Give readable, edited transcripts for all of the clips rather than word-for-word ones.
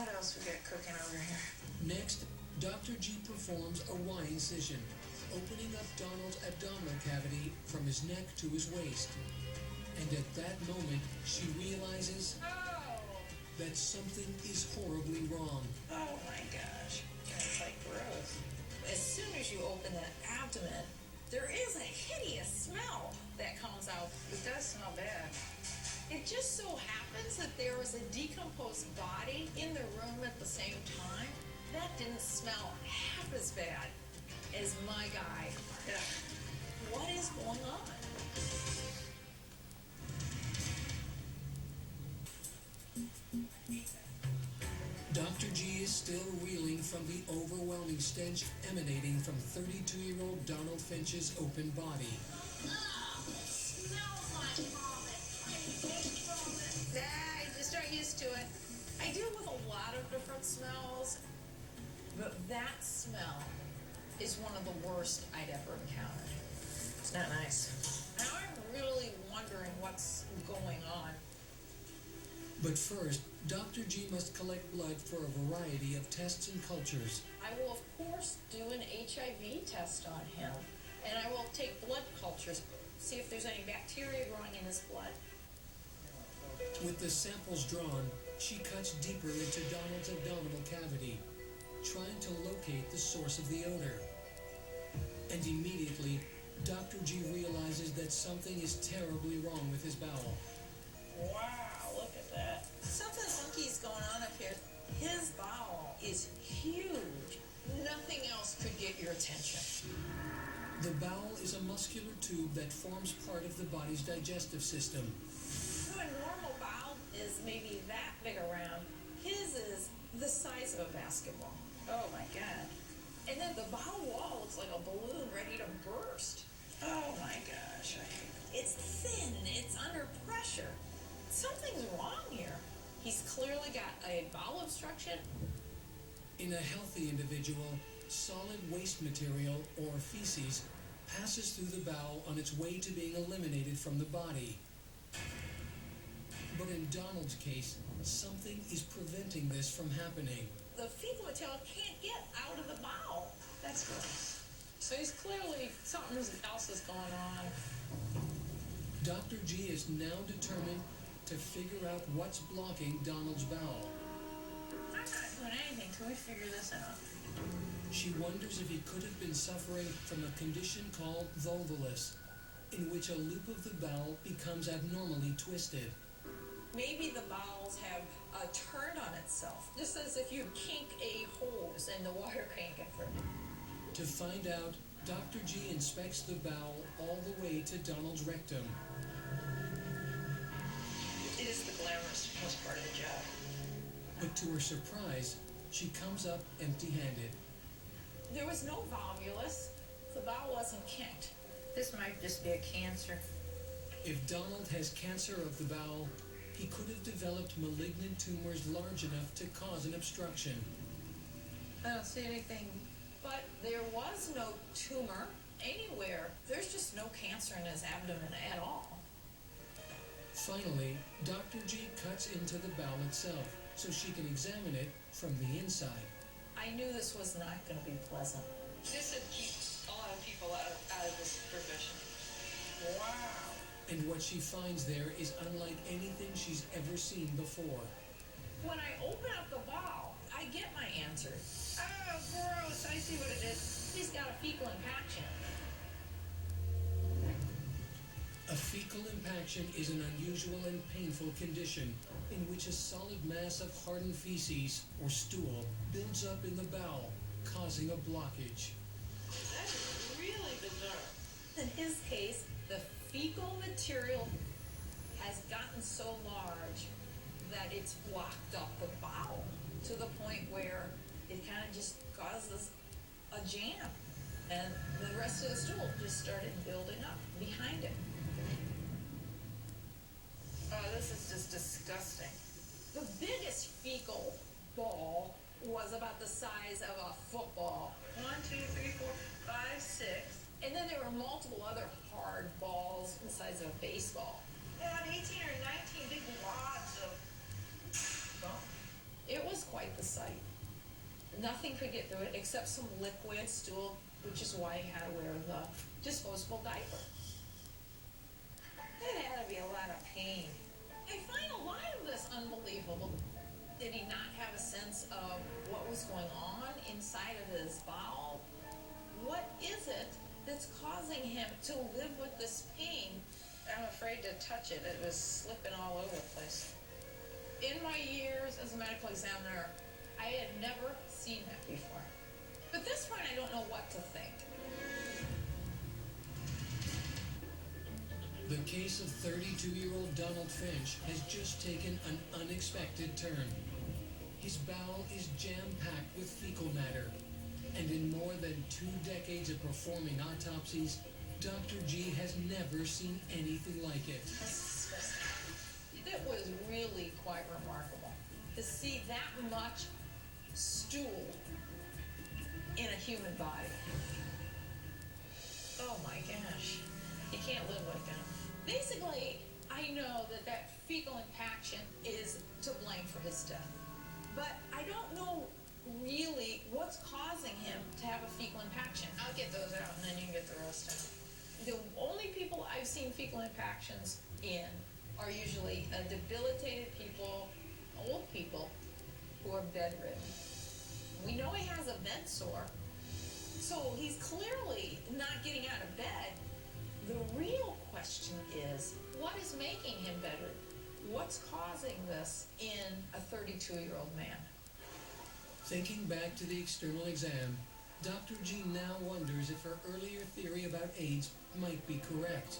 What else we got cooking over here? Next, Dr. G performs a Y incision, opening up Donald's abdominal cavity from his neck to his waist. And at that moment, she realizes that something is horribly wrong. Oh my gosh. That's like gross. As soon as you open that abdomen, there is a hideous smell that comes out. It does smell bad. It just so happens that there was a decomposed body in the room at the same time. That didn't smell half as bad as my guy. Yeah. What is going on? Dr. G is still reeling from the overwhelming stench emanating from 32-year-old Donald Finch's open body. It smells like vomit. I just got used to it. I deal with a lot of different smells, but that smell is one of the worst I'd ever encountered. It's not nice. Now I'm really wondering what's going on. But first, Dr. G must collect blood for a variety of tests and cultures. I will, of course, do an HIV test on him, and I will take blood cultures, see if there's any bacteria growing in his blood. With the samples drawn, she cuts deeper into Donald's abdominal cavity, trying to locate the source of the odor. And immediately, Dr. G realizes that something is terribly wrong with his bowel. Wow, look at that. Something funky's going on up here. His bowel is huge. Nothing else could get your attention. The bowel is a muscular tube that forms part of the body's digestive system. So a normal bowel is maybe that big around. His is the size of a basketball. Oh my God. And then the bowel wall looks like a balloon ready to burst. Oh my gosh, I hate it. It's thin, it's under pressure. Something's wrong here. He's clearly got a bowel obstruction. In a healthy individual, solid waste material, or feces, passes through the bowel on its way to being eliminated from the body. But in Donald's case, something is preventing this from happening. The fecal material can't get out of the bowel. That's gross. So he's clearly, something else is going on. Dr. G is now determined to figure out what's blocking Donald's bowel. I'm not doing anything till we figure this out. She wonders if he could have been suffering from a condition called volvulus, in which a loop of the bowel becomes abnormally twisted. Maybe the bowels have turned on itself, just as if you kink a hose and the water can't get through. To find out, Dr. G inspects the bowel all the way to Donald's rectum. It is the glamorous most part of the job. But to her surprise, she comes up empty-handed. There was no volvulus. The bowel wasn't kinked. This might just be a cancer. If Donald has cancer of the bowel, he could have developed malignant tumors large enough to cause an obstruction. I don't see anything. But there was no tumor anywhere. There's just no cancer in his abdomen at all. Finally, Dr. G cuts into the bowel itself so she can examine it from the inside. I knew this was not going to be pleasant. This would keep a lot of people out of this profession. Wow. And what she finds there is unlike anything she's ever seen before. When I open up the bowel, I get my answer. Oh, gross. I see what it is. He's got a fecal impaction. A fecal impaction is an unusual and painful condition in which a solid mass of hardened feces or stool builds up in the bowel, causing a blockage. That is really bizarre. In his case, the fecal material has gotten so large that it's blocked up the bowel to the point where it kind of just causes a jam. And the rest of the stool just started building up behind it. Oh, this is just disgusting. The biggest fecal ball was about the size of a football. 1, 2, 3, 4, 5, 6. And then there were multiple other hard balls the size of a baseball. Yeah, 18 or 19 big wads of bone. It was quite the site. Nothing could get through it except some liquid stool, which is why he had to wear the disposable diaper. That had to be a lot of pain. I find a lot of this unbelievable. Did he not have a sense of what was going on inside of his bowel? What is it that's causing him to live with this pain? I'm afraid to touch it. It was slipping all over the place. In my years as a medical examiner, I had never seen that before. But at this point, I don't know what to think. The case of 32-year-old Donald Finch has just taken an unexpected turn. His bowel is jam-packed with fecal matter, and in more than 2 decades of performing autopsies, Dr. G has never seen anything like it. It was really quite remarkable to see that much stool in a human body. Oh my gosh, you can't live like that. Basically, I know that fecal impaction is to blame for his death. But I don't know really what's causing him to have a fecal impaction. I'll get those out and then you can get the rest out. The only people I've seen fecal impactions in are usually debilitated people, old people who are bedridden. We know he has a bed sore, so he's clearly not getting out of bed. The real question is, what is making him bedridden? What's causing this in a 32-year-old man? Thinking back to the external exam, Dr. G now wonders if her earlier theory about AIDS might be correct.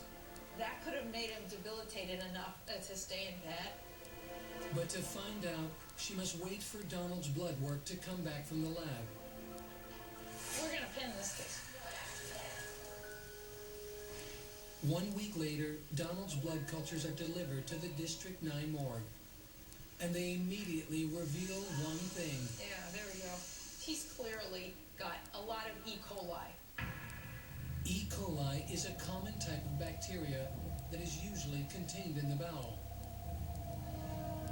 That could have made him debilitated enough to stay in bed. But to find out, she must wait for Donald's blood work to come back from the lab. We're going to pin this case. 1 week later, Donald's blood cultures are delivered to the District 9 morgue. And they immediately reveal one thing. Yeah, there we go. He's clearly got a lot of E. coli. E. coli is a common type of bacteria that is usually contained in the bowel.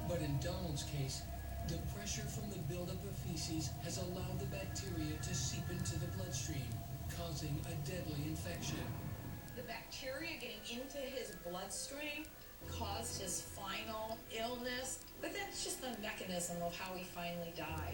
But in Donald's case, the pressure from the buildup of feces has allowed the bacteria to seep into the bloodstream, causing a deadly infection. The bacteria getting into his bloodstream caused his final illness, but that's just the mechanism of how he finally died.